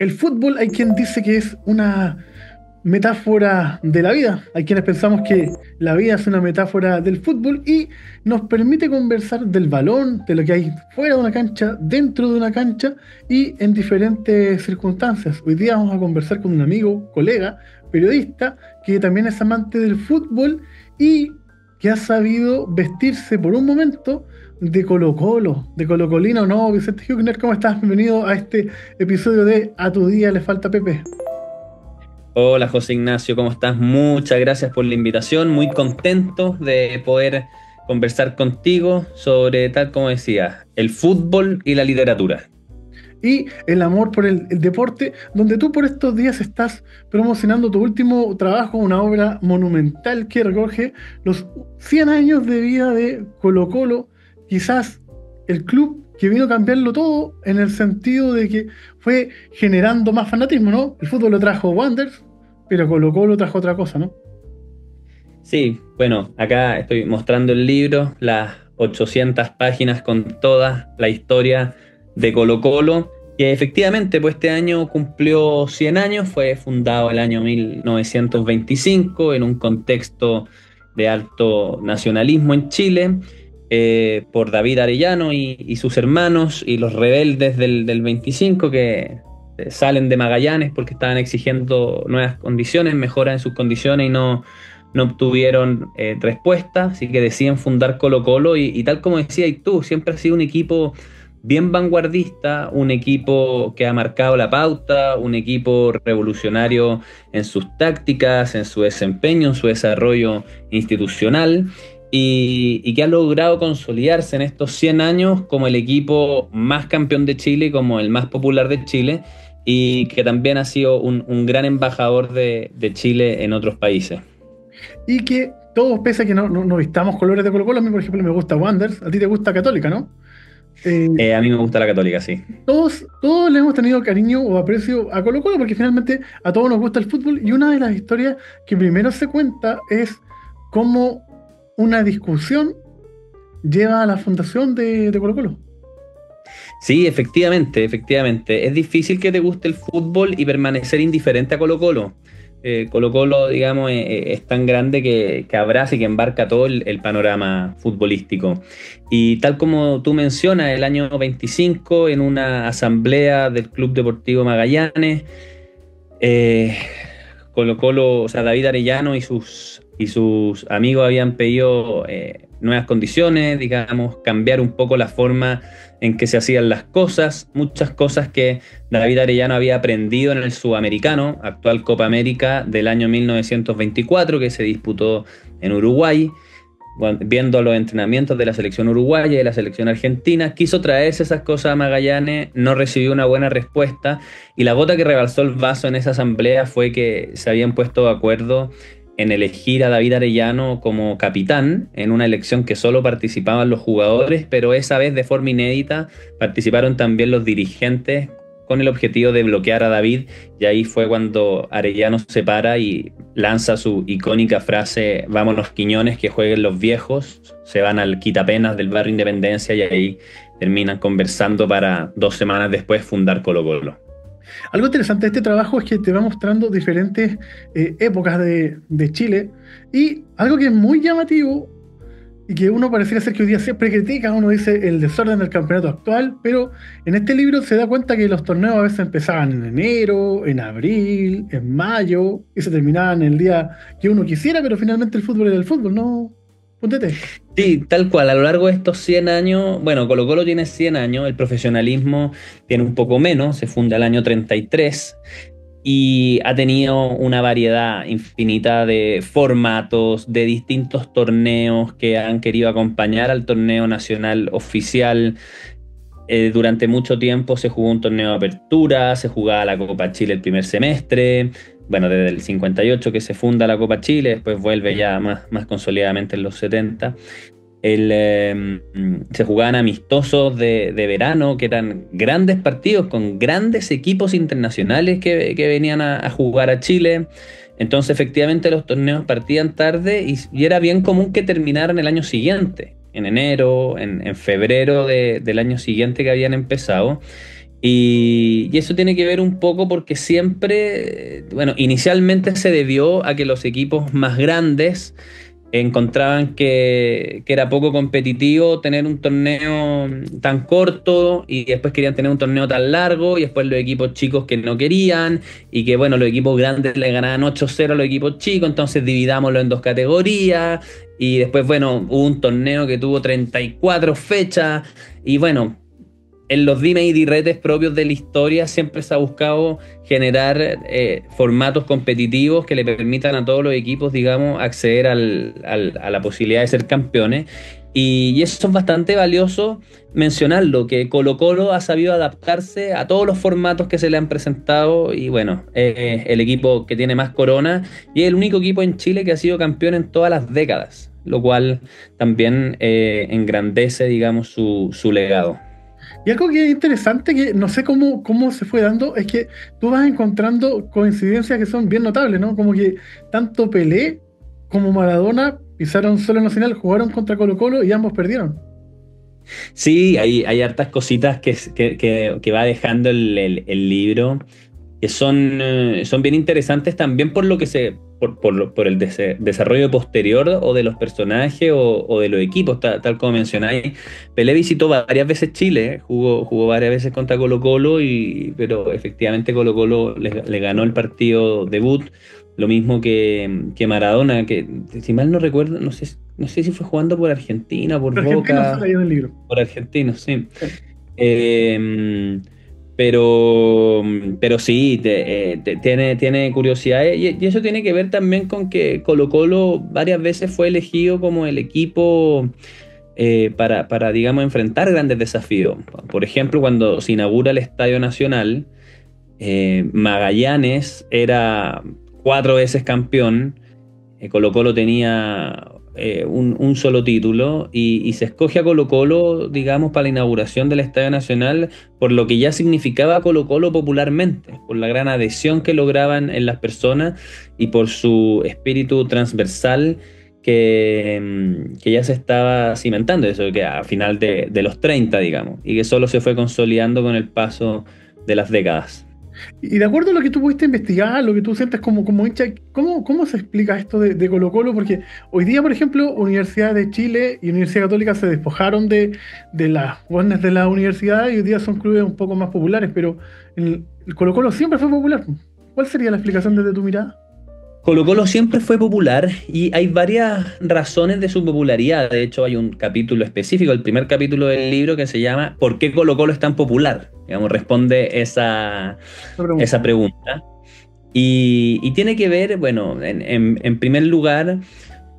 El fútbol hay quien dice que es una metáfora de la vida. Hay quienes pensamos que la vida es una metáfora del fútbol y nos permite conversar del balón, de lo que hay fuera de una cancha, dentro de una cancha y en diferentes circunstancias. Hoy día vamos a conversar con un amigo, colega, periodista, que también es amante del fútbol y que ha sabido vestirse por un momento de Colo-Colo, de Colo-Colino. No, Vicente Hübner, ¿cómo estás? Bienvenido a este episodio de A tu día le falta Pepe. Hola José Ignacio, ¿cómo estás? Muchas gracias por la invitación, muy contento de poder conversar contigo sobre, tal como decía, el fútbol y la literatura. Y el amor por el deporte, donde tú por estos días estás promocionando tu último trabajo, una obra monumental que recoge los 100 años de vida de Colo-Colo, quizás el club que vino a cambiarlo todo en el sentido de que fue generando más fanatismo, ¿no? El fútbol lo trajo Wanderers, pero Colo-Colo trajo otra cosa, ¿no? Sí, bueno, acá estoy mostrando el libro, las 800 páginas con toda la historia de Colo-Colo, que efectivamente pues este año cumplió 100 años, fue fundado el año 1925 en un contexto de alto nacionalismo en Chile, por David Arellano y sus hermanos y los rebeldes del 25 que salen de Magallanes porque estaban exigiendo nuevas condiciones, mejoras en sus condiciones y no obtuvieron respuesta, así que deciden fundar Colo-Colo y tal como decías tú, siempre ha sido un equipo bien vanguardista, un equipo que ha marcado la pauta, un equipo revolucionario en sus tácticas, en su desempeño, en su desarrollo institucional y que ha logrado consolidarse en estos 100 años como el equipo más campeón de Chile, como el más popular de Chile y que también ha sido un gran embajador de Chile en otros países. Y que todos, pese a que no vistamos colores de Colo-Colo, a mí por ejemplo me gusta Wanderers, a ti te gusta Católica, ¿no? Eh, A mí me gusta la Católica, sí. todos le hemos tenido cariño o aprecio a Colo-Colo porque finalmente a todos nos gusta el fútbol y una de las historias que primero se cuenta es cómo una discusión lleva a la fundación de Colo-Colo. Sí, efectivamente, efectivamente. Es difícil que te guste el fútbol y permanecer indiferente a Colo-Colo. Colo-Colo, digamos, es tan grande que abraza y que embarca todo el panorama futbolístico. Y tal como tú mencionas, el año 25, en una asamblea del Club Deportivo Magallanes, eh, Colo-Colo, o sea, David Arellano y sus amigos habían pedido nuevas condiciones, digamos, cambiar un poco la forma en que se hacían las cosas, muchas cosas que David Arellano había aprendido en el Sudamericano, actual Copa América del año 1924, que se disputó en Uruguay, viendo los entrenamientos de la selección uruguaya y de la selección argentina, quiso traerse esas cosas a Magallanes, no recibió una buena respuesta y la gota que rebalsó el vaso en esa asamblea fue que se habían puesto de acuerdo en elegir a David Arellano como capitán en una elección que solo participaban los jugadores, pero esa vez de forma inédita participaron también los dirigentes con el objetivo de bloquear a David y ahí fue cuando Arellano se para y lanza su icónica frase vámonos Quiñones, que jueguen los viejos, se van al quitapenas del barrio Independencia y ahí terminan conversando para 2 semanas después fundar Colo-Colo. Algo interesante de este trabajo es que te va mostrando diferentes épocas de Chile y algo que es muy llamativo y que uno pareciera ser que hoy día siempre critica, uno dice el desorden del campeonato actual, pero en este libro se da cuenta que los torneos a veces empezaban en enero, en abril, en mayo, y se terminaban el día que uno quisiera, pero finalmente el fútbol era el fútbol, ¿no? Póntete. Sí, tal cual, a lo largo de estos 100 años, bueno, Colo-Colo tiene 100 años, el profesionalismo tiene un poco menos, se funda el año 33 y ha tenido una variedad infinita de formatos, de distintos torneos que han querido acompañar al torneo nacional oficial. Durante mucho tiempo se jugó un torneo de apertura, se jugaba la Copa Chile el primer semestre, bueno, desde el 58 que se funda la Copa Chile, después vuelve ya más consolidadamente en los 70. Se jugaban amistosos de verano, que eran grandes partidos con grandes equipos internacionales que venían a jugar a Chile. Entonces, efectivamente, los torneos partían tarde y era bien común que terminaran el año siguiente, en enero, en febrero del año siguiente que habían empezado. Y eso tiene que ver un poco porque siempre, bueno, inicialmente se debió a que los equipos más grandes encontraban que era poco competitivo tener un torneo tan corto y después querían tener un torneo tan largo y después los equipos chicos que no querían y que bueno, los equipos grandes le ganaban 8-0 a los equipos chicos, entonces dividámoslo en dos categorías y después bueno, hubo un torneo que tuvo 34 fechas y bueno, en los dimes y diretes propios de la historia siempre se ha buscado generar formatos competitivos que le permitan a todos los equipos, digamos, acceder a la posibilidad de ser campeones. Y eso es bastante valioso mencionarlo, que Colo-Colo ha sabido adaptarse a todos los formatos que se le han presentado y bueno, es el equipo que tiene más corona y es el único equipo en Chile que ha sido campeón en todas las décadas, lo cual también engrandece, digamos, su legado. Y algo que es interesante, que no sé cómo se fue dando, es que tú vas encontrando coincidencias que son bien notables, ¿no? Como que tanto Pelé como Maradona pisaron suelo nacional, jugaron contra Colo-Colo y ambos perdieron. Sí, hay hartas cositas que va dejando el libro, que son bien interesantes también por lo que por el desarrollo posterior o de los personajes o de los equipos, tal como mencionáis. Pelé visitó varias veces Chile, jugó varias veces contra Colo-Colo, pero efectivamente Colo-Colo le ganó el partido debut, lo mismo que Maradona, que si mal no recuerdo, no sé si fue jugando por Argentina, por Los argentinos Boca, sale ahí en el libro. por Argentinos, sí. Sí. Eh, pero, pero sí, tiene curiosidades y eso tiene que ver también con que Colo-Colo varias veces fue elegido como el equipo para, digamos, enfrentar grandes desafíos. Por ejemplo, cuando se inaugura el Estadio Nacional, Magallanes era 4 veces campeón, Colo-Colo tenía un solo título y se escoge a Colo-Colo, digamos, para la inauguración del Estadio Nacional por lo que ya significaba Colo-Colo popularmente, por la gran adhesión que lograban en las personas y por su espíritu transversal que ya se estaba cimentando, eso que a final de los 30, digamos, y que solo se fue consolidando con el paso de las décadas. Y de acuerdo a lo que tú pudiste investigar, lo que tú sientes como hincha, ¿cómo se explica esto de Colo-Colo? Porque hoy día, por ejemplo, Universidad de Chile y Universidad Católica se despojaron de las guardias de la universidad y hoy día son clubes un poco más populares, pero el Colo-Colo siempre fue popular. ¿Cuál sería la explicación desde tu mirada? Colo-Colo siempre fue popular y hay varias razones de su popularidad. De hecho, hay un capítulo específico, el primer capítulo del libro, que se llama ¿Por qué Colo-Colo es tan popular? Digamos, responde La pregunta. esa pregunta. Y tiene que ver, bueno, en primer lugar,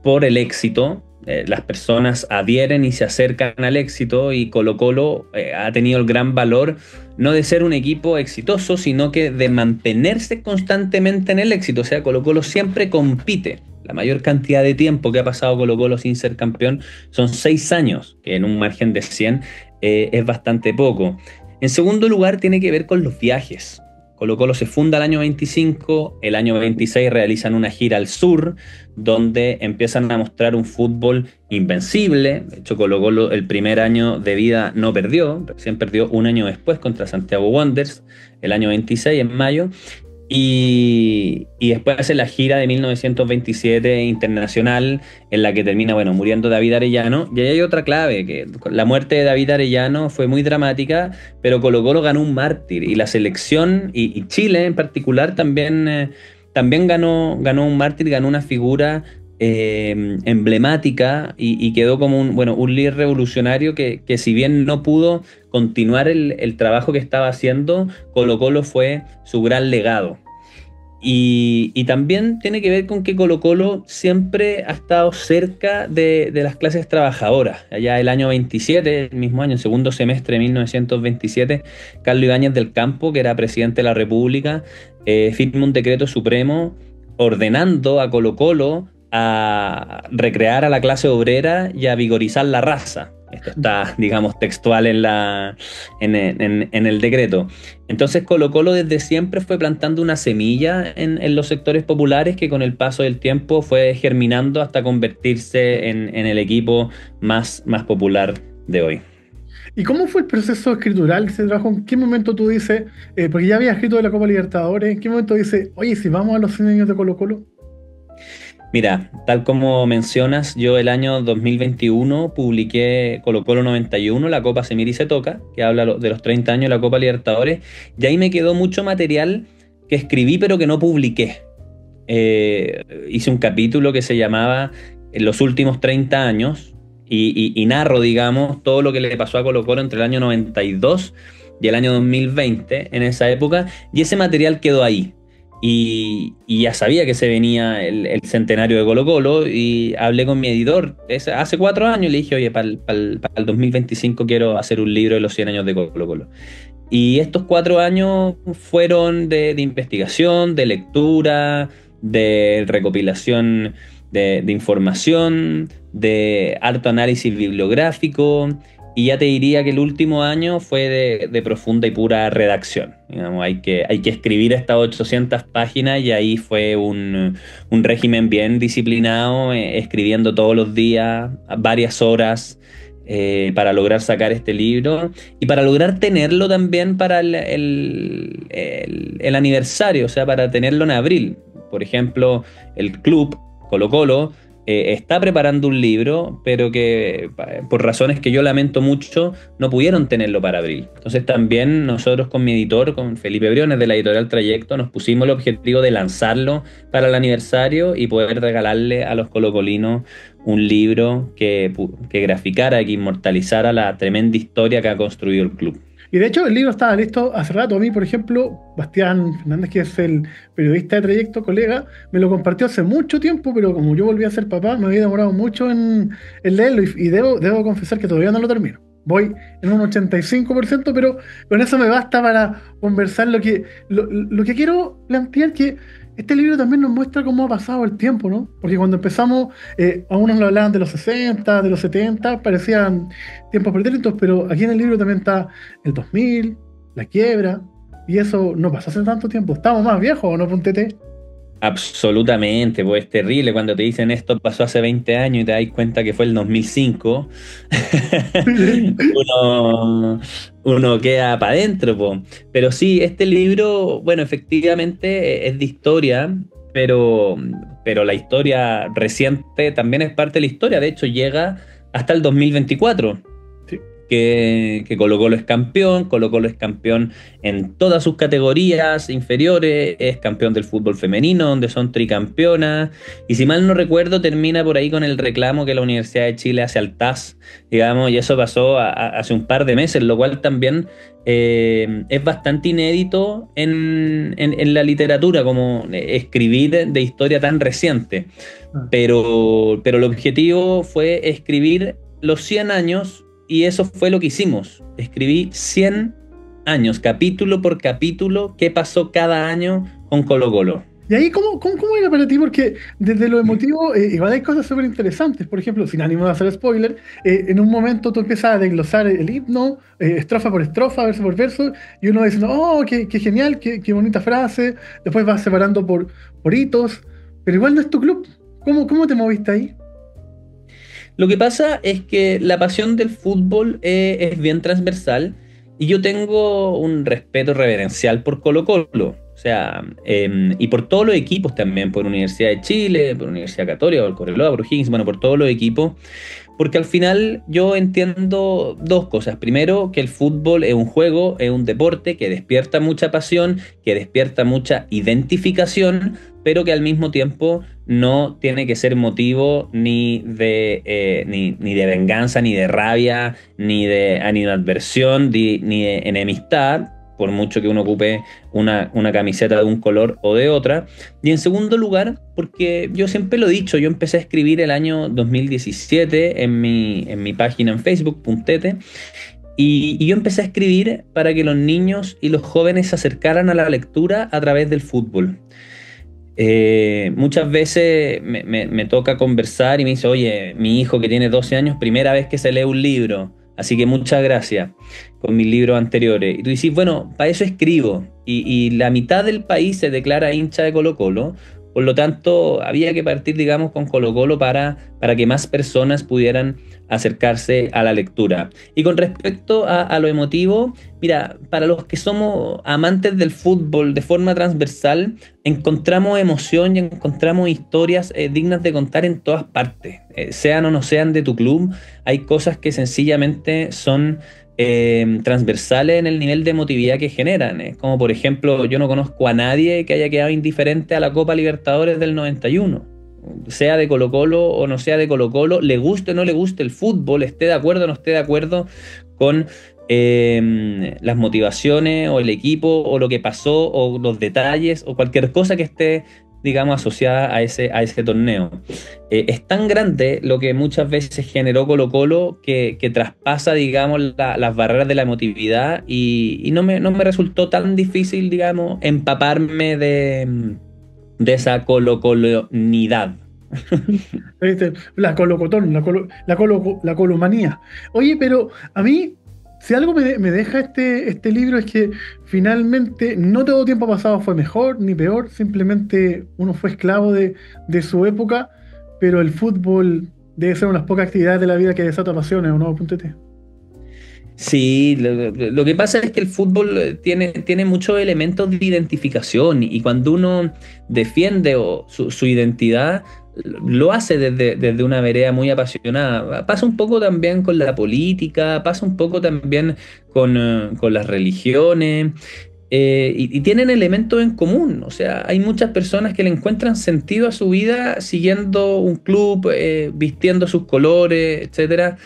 por el éxito. Las personas adhieren y se acercan al éxito y Colo-Colo ha tenido el gran valor no de ser un equipo exitoso, sino que de mantenerse constantemente en el éxito. O sea, Colo-Colo siempre compite. La mayor cantidad de tiempo que ha pasado Colo-Colo sin ser campeón son 6 años, que en un margen de 100 es bastante poco. En segundo lugar, tiene que ver con los viajes. Colo-Colo se funda el año 25, el año 26 realizan una gira al sur, donde empiezan a mostrar un fútbol invencible. De hecho, Colo-Colo el primer año de vida no perdió, recién perdió un año después contra Santiago Wanderers, el año 26, en mayo. Y después hace la gira de 1927 internacional, en la que termina, bueno, muriendo David Arellano. Y ahí hay otra clave, que la muerte de David Arellano fue muy dramática, pero Colo-Colo ganó un mártir, y la selección, y Chile en particular, también ganó un mártir, ganó una figura emblemática y quedó como un líder revolucionario que si bien no pudo continuar el trabajo que estaba haciendo, Colo-Colo fue su gran legado. Y también tiene que ver con que Colo-Colo siempre ha estado cerca de las clases trabajadoras. Allá el año 27, el mismo año, el segundo semestre de 1927, Carlos Ibáñez del Campo, que era presidente de la República, firma un decreto supremo ordenando a Colo-Colo a recrear a la clase obrera y a vigorizar la raza. Esto está, digamos, textual en el decreto. Entonces Colo-Colo desde siempre fue plantando una semilla en los sectores populares que con el paso del tiempo fue germinando hasta convertirse en el equipo más popular de hoy. ¿Y cómo fue el proceso escritural de ese trabajo? ¿En qué momento tú dices, porque ya había escrito de la Copa Libertadores, en qué momento dices, oye, si vamos a los 100 años de Colo-Colo? Mira, tal como mencionas, yo el año 2021 publiqué Colo-Colo 91, la Copa Se Mira y Se Toca, que habla de los 30 años de la Copa Libertadores, y ahí me quedó mucho material que escribí pero que no publiqué. Hice un capítulo que se llamaba Los últimos 30 años y narro, digamos, todo lo que le pasó a Colo-Colo entre el año 92 y el año 2020, en esa época, y ese material quedó ahí. Y ya sabía que se venía el centenario de Colo-Colo y hablé con mi editor hace 4 años y le dije, oye, para el 2025 quiero hacer un libro de los 100 años de Colo-Colo. Y estos 4 años fueron de investigación, de lectura, de recopilación de información, de harto análisis bibliográfico, y ya te diría que el último año fue de profunda y pura redacción. Digamos, hay que escribir estas 800 páginas y ahí fue un régimen bien disciplinado, escribiendo todos los días, varias horas, para lograr sacar este libro y para lograr tenerlo también para el aniversario, o sea, para tenerlo en abril. Por ejemplo, el club Colo-Colo está preparando un libro, pero que por razones que yo lamento mucho, no pudieron tenerlo para abril. Entonces también nosotros con mi editor, con Felipe Briones de la editorial Trayecto, nos pusimos el objetivo de lanzarlo para el aniversario y poder regalarle a los colocolinos un libro que graficara, que inmortalizara la tremenda historia que ha construido el club. Y de hecho, el libro estaba listo hace rato. A mí, por ejemplo, Bastián Fernández, que es el periodista de Trayecto, colega, me lo compartió hace mucho tiempo, pero como yo volví a ser papá, me había demorado mucho en leerlo y debo confesar que todavía no lo termino. Voy en un 85%, pero con eso me basta para conversar lo que quiero plantear, que este libro también nos muestra cómo ha pasado el tiempo, ¿no? Porque cuando empezamos, a unos lo hablaban de los 60, de los 70, parecían tiempos pretéritos, pero aquí en el libro también está el 2000, la quiebra, y eso no pasó hace tanto tiempo. Estamos más viejos, ¿o no, Puntete? Absolutamente, pues es terrible cuando te dicen esto pasó hace 20 años y te das cuenta que fue el 2005. uno, uno queda para adentro, po. Pero sí, este libro, bueno, efectivamente es de historia, pero la historia reciente también es parte de la historia. De hecho, llega hasta el 2024. Sí. Que Colo-Colo es campeón en todas sus categorías inferiores, es campeón del fútbol femenino, donde son tricampeonas, y si mal no recuerdo, termina por ahí con el reclamo que la Universidad de Chile hace al TAS, digamos, y eso pasó hace un par de meses, lo cual también es bastante inédito en la literatura, como escribir de historia tan reciente. Pero el objetivo fue escribir los 100 años. Y eso fue lo que hicimos. Escribí 100 años, capítulo por capítulo, qué pasó cada año con Colo-Colo. Y ahí, ¿cómo era para ti? Porque desde lo emotivo, igual hay cosas súper interesantes. Por ejemplo, sin ánimo de hacer spoiler, en un momento tú empiezas a desglosar el himno, estrofa por estrofa, verso por verso, y uno dice, oh, qué genial, qué bonita frase. Después vas separando por hitos, pero igual no es tu club. ¿Cómo te moviste ahí? Lo que pasa es que la pasión del fútbol es bien transversal y yo tengo un respeto reverencial por Colo-Colo. O sea, y por todos los equipos también, por Universidad de Chile, por Universidad Católica, por Cobreloa, por Higgins, bueno, por todos los equipos, porque al final yo entiendo dos cosas. Primero, que el fútbol es un juego, es un deporte que despierta mucha pasión, que despierta mucha identificación, pero que al mismo tiempo no tiene que ser motivo ni de venganza, ni de rabia, ni de animadversión, ni de enemistad, por mucho que uno ocupe una camiseta de un color o de otra. Y en segundo lugar, porque yo siempre lo he dicho, yo empecé a escribir el año 2017 en mi página en Facebook, Puntete, y yo empecé a escribir para que los niños y los jóvenes se acercaran a la lectura a través del fútbol. Muchas veces me toca conversar y me dice, oye, mi hijo que tiene 12 años, primera vez que se lee un libro, así que muchas gracias con mis libros anteriores. Y tú dices, bueno, para eso escribo. Y la mitad del país se declara hincha de Colo-Colo Por lo tanto, había que partir, digamos, con Colo-Colo para que más personas pudieran acercarse a la lectura. Y con respecto a lo emotivo, mira, para los que somos amantes del fútbol de forma transversal, encontramos emoción y encontramos historias dignas de contar en todas partes. Sean o no sean de tu club, hay cosas que sencillamente son transversales en el nivel de emotividad que generan. Como por ejemplo, yo no conozco a nadie que haya quedado indiferente a la Copa Libertadores del 91. Sea de Colo-Colo o no sea de Colo-Colo, le guste o no le guste el fútbol, esté de acuerdo o no esté de acuerdo con las motivaciones o el equipo o lo que pasó o los detalles o cualquier cosa que esté, digamos, asociada a ese torneo. Es tan grande lo que muchas veces generó Colo-Colo que traspasa, digamos, las barreras de la emotividad y no me resultó tan difícil, digamos, empaparme de esa colocolonidad. ¿Viste? La colocotón, la colomanía. Oye, pero a mí, si algo me deja este libro es que finalmente no todo tiempo pasado fue mejor ni peor, simplemente uno fue esclavo de su época, pero el fútbol debe ser unas pocas actividades de la vida que desata pasiones, ¿o no? Punto T. Sí, lo que pasa es que el fútbol tiene muchos elementos de identificación y cuando uno defiende su identidad, lo hace desde una vereda muy apasionada. Pasa un poco también con la política, pasa un poco también con las religiones. Y tienen elementos en común, o sea, hay muchas personas que le encuentran sentido a su vida siguiendo un club, vistiendo sus colores, etcétera.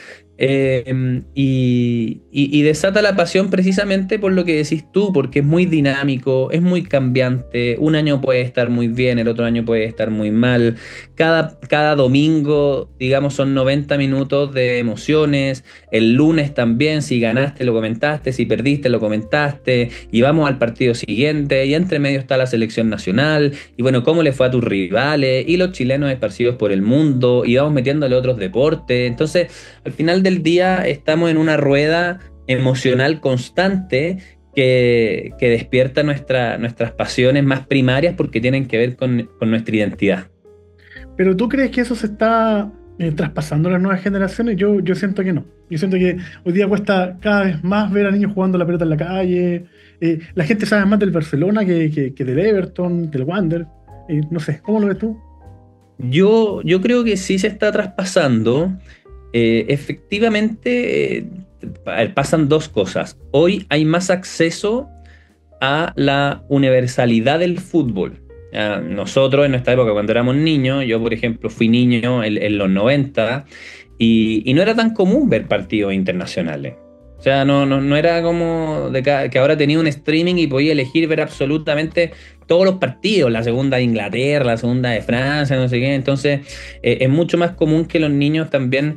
Y desata la pasión precisamente por lo que decís tú, porque es muy dinámico, es muy cambiante. Un año puede estar muy bien, el otro año puede estar muy mal. Cada domingo, digamos, son 90 minutos de emociones. El lunes también, si ganaste, lo comentaste, si perdiste, lo comentaste. Y vamos al partido siguiente, y entre medio está la selección nacional. Y bueno, ¿cómo le fue a tus rivales? Y los chilenos esparcidos por el mundo. Y vamos metiéndole otros deportes. Entonces, al final del día estamos en una rueda emocional constante que despierta nuestras pasiones más primarias porque tienen que ver con nuestra identidad. Pero ¿tú crees que eso se está traspasando a las nuevas generaciones? Yo siento que no. Yo siento que hoy día cuesta cada vez más ver a niños jugando la pelota en la calle. La gente sabe más del Barcelona que del Everton, del Wander. No sé, ¿cómo lo ves tú? Yo creo que sí se está traspasando. Efectivamente, a ver, pasan dos cosas. Hoy hay más acceso a la universalidad del fútbol. Nosotros en nuestra época, cuando éramos niños, yo por ejemplo fui niño en los 90 y no era tan común ver partidos internacionales. O sea, no era como que ahora tenía un streaming y podía elegir ver absolutamente todos los partidos, la segunda de Inglaterra, la segunda de Francia, no sé qué. Entonces, es mucho más común que los niños también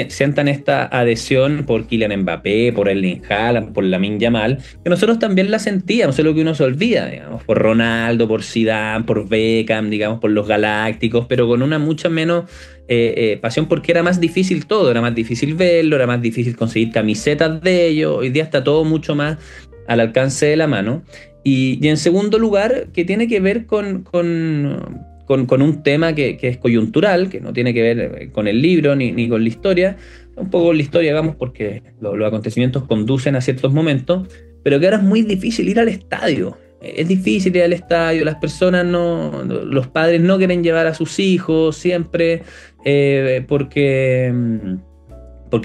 sientan esta adhesión por Kylian Mbappé, por Erling Haaland, por Lamine Yamal, que nosotros también la sentíamos, es lo que uno se olvida, digamos, por Ronaldo, por Zidane, por Beckham, digamos, por los Galácticos, pero con una mucha menos pasión porque era más difícil todo, era más difícil verlo, era más difícil conseguir camisetas de ellos, hoy día está todo mucho más al alcance de la mano. Y en segundo lugar, que tiene que ver con un tema que es coyuntural, que no tiene que ver con el libro ni con la historia, un poco con la historia, digamos, porque los acontecimientos conducen a ciertos momentos, pero que ahora es muy difícil ir al estadio. Es difícil ir al estadio, las personas los padres no quieren llevar a sus hijos siempre porque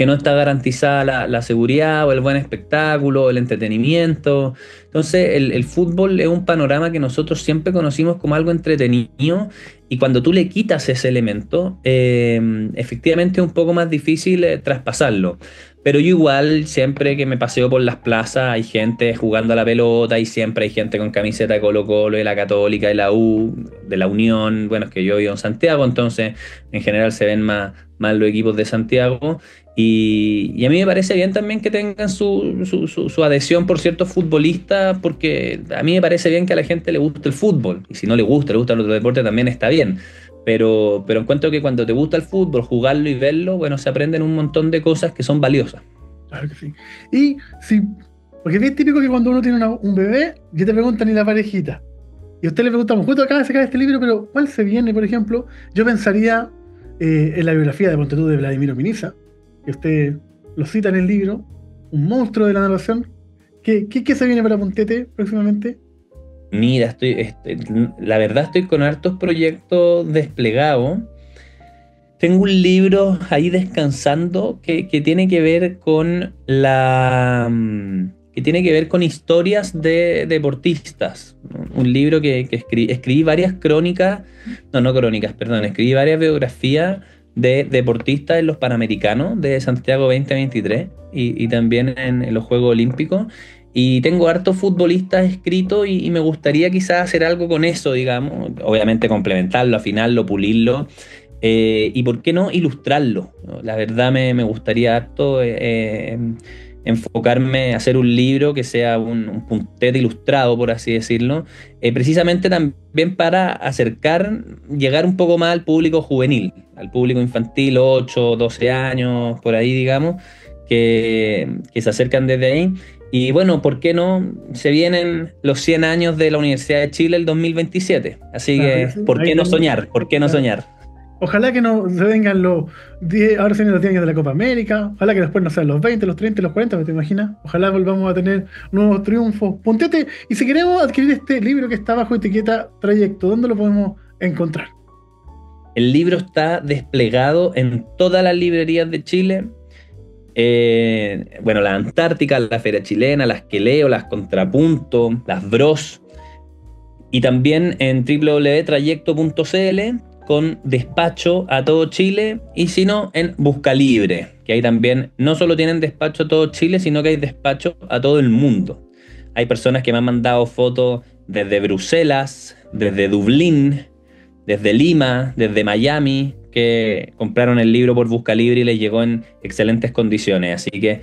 no está garantizada la seguridad o el buen espectáculo, o el entretenimiento. Entonces, el fútbol es un panorama que nosotros siempre conocimos como algo entretenido y cuando tú le quitas ese elemento, efectivamente es un poco más difícil traspasarlo. Pero yo igual, siempre que me paseo por las plazas, hay gente jugando a la pelota y siempre hay gente con camiseta de Colo-Colo, de la Católica, de la U, de la Unión. Bueno, es que yo vivo en Santiago, entonces en general se ven más los equipos de Santiago. Y a mí me parece bien también que tengan su adhesión por ciertos futbolistas, porque a mí me parece bien que a la gente le guste el fútbol. Y si no le gusta el otro deporte también está bien. Pero encuentro que cuando te gusta el fútbol, jugarlo y verlo, bueno, se aprenden un montón de cosas que son valiosas. Claro que sí. Y sí, porque es bien típico que cuando uno tiene un bebé, ya te preguntan y la parejita. y a usted le preguntamos, justo acaba de sacar este libro, pero ¿cuál se viene, por ejemplo? Yo pensaría en la biografía de Ponte tú de Vladimiro Piniza, que usted lo cita en el libro, un monstruo de la narración. ¿Qué se viene para Pontete próximamente? Mira, la verdad estoy con hartos proyectos desplegados. Tengo un libro ahí descansando que tiene que ver con que tiene que ver con historias de deportistas, ¿no? Un libro que escribí varias crónicas, no crónicas, perdón, escribí varias biografías de deportistas en los Panamericanos de Santiago 2023 y también en los Juegos Olímpicos. Y tengo hartos futbolistas escritos y me gustaría quizás hacer algo con eso, digamos, obviamente complementarlo, afinarlo, pulirlo. Y por qué no ilustrarlo, ¿no? La verdad me gustaría harto enfocarme a hacer un libro que sea un puntete ilustrado, por así decirlo, precisamente también para llegar un poco más al público juvenil, al público infantil, 8, 12 años, por ahí digamos, que se acercan desde ahí. Y bueno, ¿por qué no? Se vienen los 100 años de la Universidad de Chile el 2027. Así Claro, que, ¿por qué no soñar? ¿Por qué no claro. soñar? Ojalá que no se vengan los 10, ahora se vienen los 10 años de la Copa América, ojalá que después no sean los 20, los 30, los 40, ¿te imaginas? Ojalá volvamos a tener nuevos triunfos. Pontete, y si queremos adquirir este libro que está bajo etiqueta Trayecto, ¿dónde lo podemos encontrar? El libro está desplegado en todas las librerías de Chile. Bueno, la Antártica, la Feria Chilena, las Queleo, las Contrapunto, las Bros. Y también en www.trayecto.cl con despacho a todo Chile, y si no, en Buscalibre, que ahí también no solo tienen despacho a todo Chile, sino que hay despacho a todo el mundo. Hay personas que me han mandado fotos desde Bruselas, desde Dublín, desde Lima, desde Miami, que compraron el libro por Buscalibre y les llegó en excelentes condiciones. Así que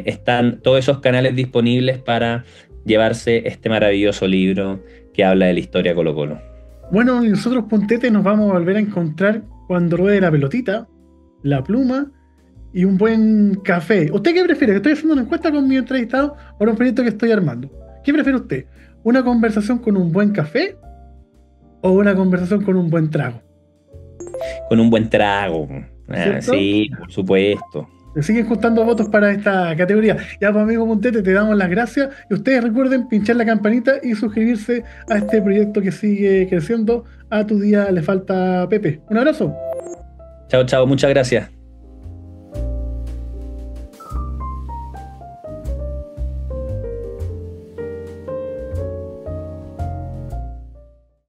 están todos esos canales disponibles para llevarse este maravilloso libro que habla de la historia Colo-Colo. Bueno, nosotros Pontete nos vamos a volver a encontrar cuando ruede la pelotita, la pluma y un buen café. ¿Usted qué prefiere? Estoy haciendo una encuesta con mi entrevistado para un proyecto que estoy armando. ¿Qué prefiere usted? ¿Una conversación con un buen café o una conversación con un buen trago? Con un buen trago. ¿Cierto? Sí, por supuesto. Se siguen juntando votos para esta categoría. Ya, pues, amigo Pontete, te damos las gracias. Y ustedes recuerden pinchar la campanita y suscribirse a este proyecto que sigue creciendo. A tu día le falta Pepe. Un abrazo. Chao, chao, muchas gracias.